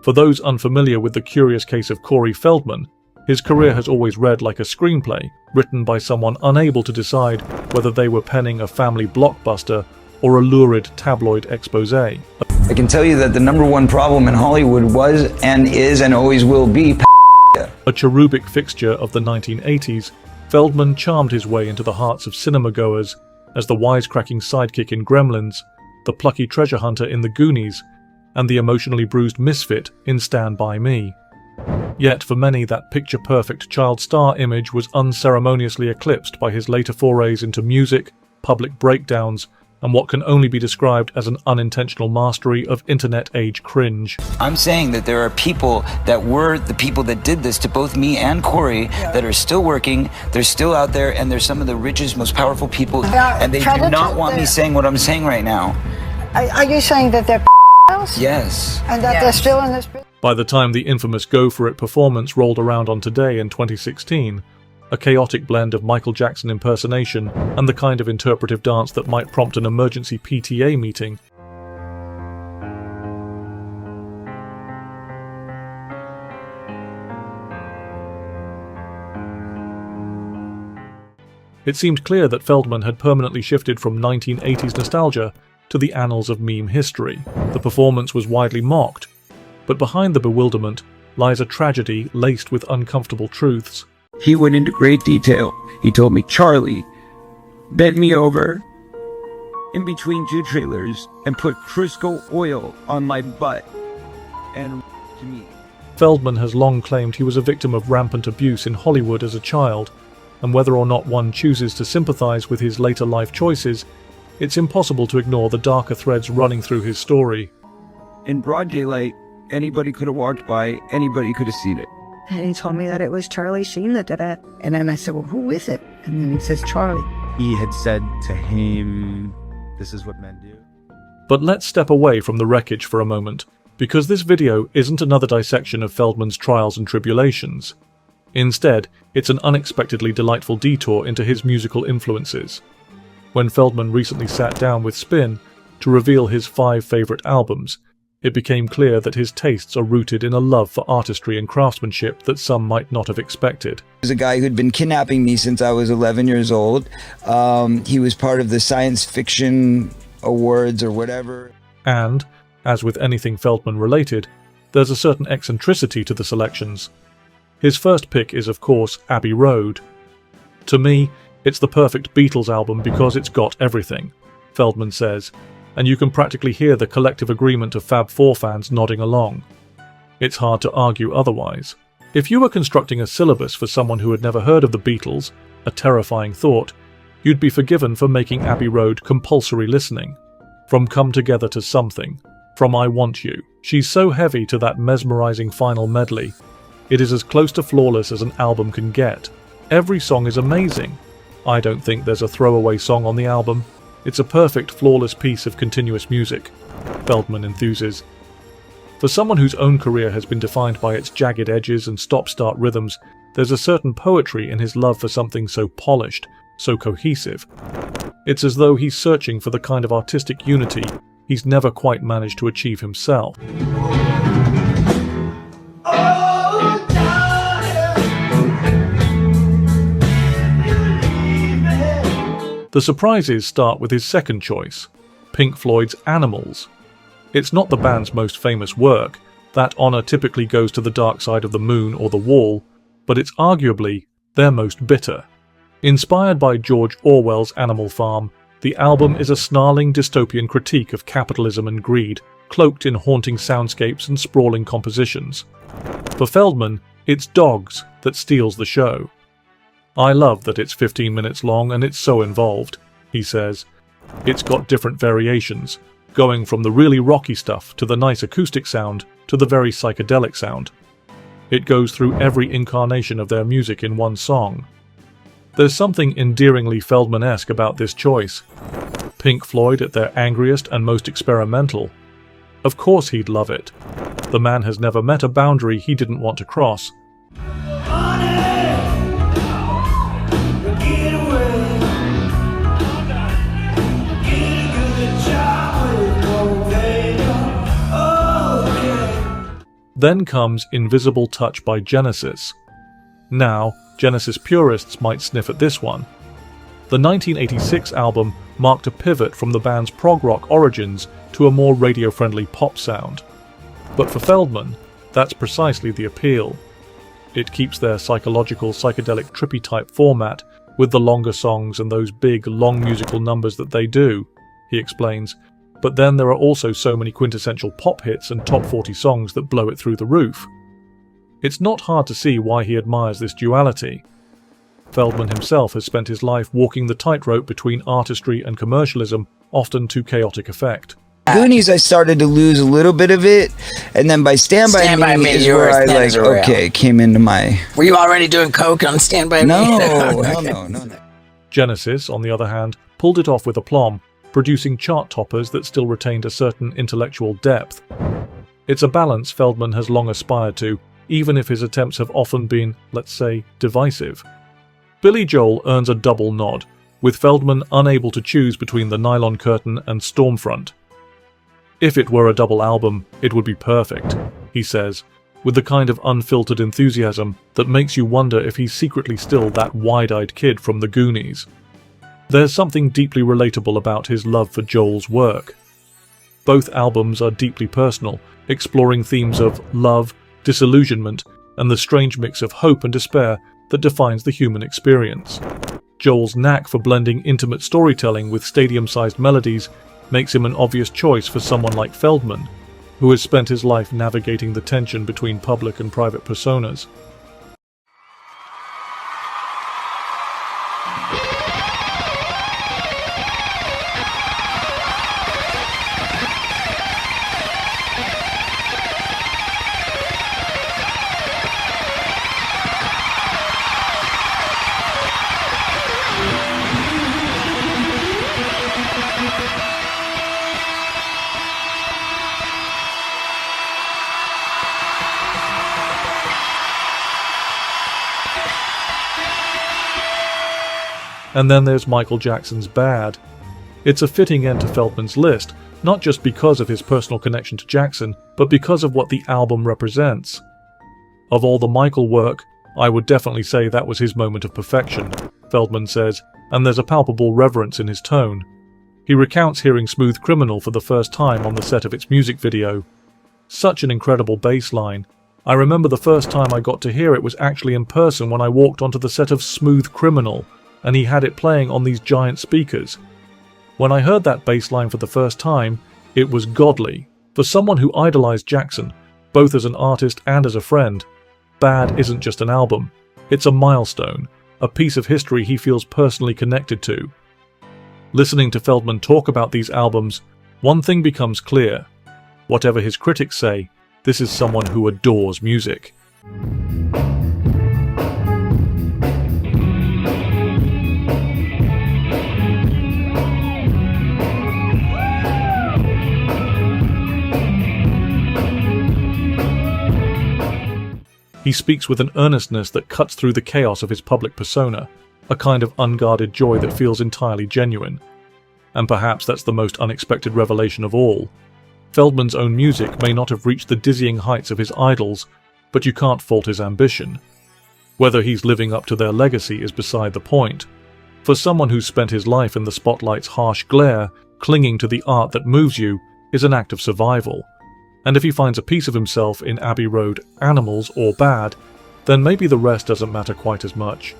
For those unfamiliar with the curious case of Corey Feldman, his career has always read like a screenplay, written by someone unable to decide whether they were penning a family blockbuster or a lurid tabloid exposé. I can tell you that the #1 problem in Hollywood was and is and always will be a cherubic fixture of the 1980s, Feldman charmed his way into the hearts of cinema-goers as the wisecracking sidekick in Gremlins, the plucky treasure hunter in The Goonies, and the emotionally bruised misfit in Stand By Me. Yet for many, that picture-perfect child star image was unceremoniously eclipsed by his later forays into music, public breakdowns, and what can only be described as an unintentional mastery of internet-age cringe. I'm saying that there are people that were the people that did this to both me and Corey that are still working, they're still out there, and they're some of the richest, most powerful people, and they do not want me saying what I'm saying right now. Are you saying that they're Yes. and that they're still in this business? By the time the infamous Go For It performance rolled around on Today in 2016, a chaotic blend of Michael Jackson impersonation and the kind of interpretive dance that might prompt an emergency PTA meeting. It seemed clear that Feldman had permanently shifted from 1980s nostalgia to the annals of meme history. The performance was widely mocked, but behind the bewilderment lies a tragedy laced with uncomfortable truths. He went into great detail. He told me, "Charlie, bent me over in between 2 trailers and put Crisco oil on my butt and to me." Feldman has long claimed he was a victim of rampant abuse in Hollywood as a child, and whether or not one chooses to sympathize with his later life choices, it's impossible to ignore the darker threads running through his story. In broad daylight, anybody could have walked by, anybody could have seen it. And he told me that it was Charlie Sheen that did it. And then I said, well, who is it? And then he says, Charlie. He had said to him, "This is what men do." But let's step away from the wreckage for a moment, because this video isn't another dissection of Feldman's trials and tribulations. Instead, it's an unexpectedly delightful detour into his musical influences. When Feldman recently sat down with Spin to reveal his 5 favorite albums, it became clear that his tastes are rooted in a love for artistry and craftsmanship that some might not have expected. There's a guy who'd been kidnapping me since I was 11 years old. He was part of the science fiction awards or whatever. And, as with anything Feldman related, there's a certain eccentricity to the selections. His first pick is, of course, Abbey Road. To me, it's the perfect Beatles album because it's got everything, Feldman says, and you can practically hear the collective agreement of Fab Four fans nodding along. It's hard to argue otherwise. If you were constructing a syllabus for someone who had never heard of the Beatles, a terrifying thought, you'd be forgiven for making Abbey Road compulsory listening. From Come Together to Something, from I Want You. She's so heavy to that mesmerizing final medley. It is as close to flawless as an album can get. Every song is amazing. I don't think there's a throwaway song on the album. It's a perfect, flawless piece of continuous music, Feldman enthuses. For someone whose own career has been defined by its jagged edges and stop-start rhythms, there's a certain poetry in his love for something so polished, so cohesive. It's as though he's searching for the kind of artistic unity he's never quite managed to achieve himself. The surprises start with his second choice, Pink Floyd's Animals. It's not the band's most famous work, that honour typically goes to the Dark Side of the Moon or The Wall, but it's arguably their most bitter. Inspired by George Orwell's Animal Farm, the album is a snarling dystopian critique of capitalism and greed, cloaked in haunting soundscapes and sprawling compositions. For Feldman, it's dogs that steals the show. I love that it's 15 minutes long and it's so involved, he says. It's got different variations, going from the really rocky stuff to the nice acoustic sound to the very psychedelic sound. It goes through every incarnation of their music in one song. There's something endearingly Feldman-esque about this choice. Pink Floyd at their angriest and most experimental. Of course he'd love it. The man has never met a boundary he didn't want to cross. Then comes Invisible Touch by Genesis. Now, Genesis purists might sniff at this one. The 1986 album marked a pivot from the band's prog rock origins to a more radio-friendly pop sound. But for Feldman, that's precisely the appeal. It keeps their psychological, psychedelic, trippy type format with the longer songs and those big, long musical numbers that they do, he explains, but then there are also so many quintessential pop hits and top 40 songs that blow it through the roof. It's not hard to see why he admires this duality. Feldman himself has spent his life walking the tightrope between artistry and commercialism, often to chaotic effect. Goonies, I started to lose a little bit of it, and then by Stand By Me is where I came into my... Were you already doing coke on Stand By Me? No, no. Genesis, on the other hand, pulled it off with aplomb, producing chart toppers that still retained a certain intellectual depth. It's a balance Feldman has long aspired to, even if his attempts have often been, let's say, divisive. Billy Joel earns a double nod, with Feldman unable to choose between The Nylon Curtain and Stormfront. If it were a double album, it would be perfect, he says, with the kind of unfiltered enthusiasm that makes you wonder if he's secretly still that wide-eyed kid from the Goonies. There's something deeply relatable about his love for Joel's work. Both albums are deeply personal, exploring themes of love, disillusionment, and the strange mix of hope and despair that defines the human experience. Joel's knack for blending intimate storytelling with stadium-sized melodies makes him an obvious choice for someone like Feldman, who has spent his life navigating the tension between public and private personas. And then there's Michael Jackson's Bad. It's a fitting end to Feldman's list, not just because of his personal connection to Jackson, but because of what the album represents. Of all the Michael work, I would definitely say that was his moment of perfection, Feldman says, and there's a palpable reverence in his tone. He recounts hearing Smooth Criminal for the first time on the set of its music video. Such an incredible bass line. I remember the first time I got to hear it was actually in person when I walked onto the set of Smooth Criminal, and he had it playing on these giant speakers. When I heard that bass line for the first time, it was godly. For someone who idolized Jackson, both as an artist and as a friend, Bad isn't just an album. It's a milestone, a piece of history he feels personally connected to. Listening to Feldman talk about these albums, one thing becomes clear. Whatever his critics say, this is someone who adores music. He speaks with an earnestness that cuts through the chaos of his public persona, a kind of unguarded joy that feels entirely genuine. And perhaps that's the most unexpected revelation of all. Feldman's own music may not have reached the dizzying heights of his idols, but you can't fault his ambition. Whether he's living up to their legacy is beside the point. For someone who's spent his life in the spotlight's harsh glare, clinging to the art that moves you is an act of survival. And if he finds a piece of himself in Abbey Road, Animals, or Bad, then maybe the rest doesn't matter quite as much.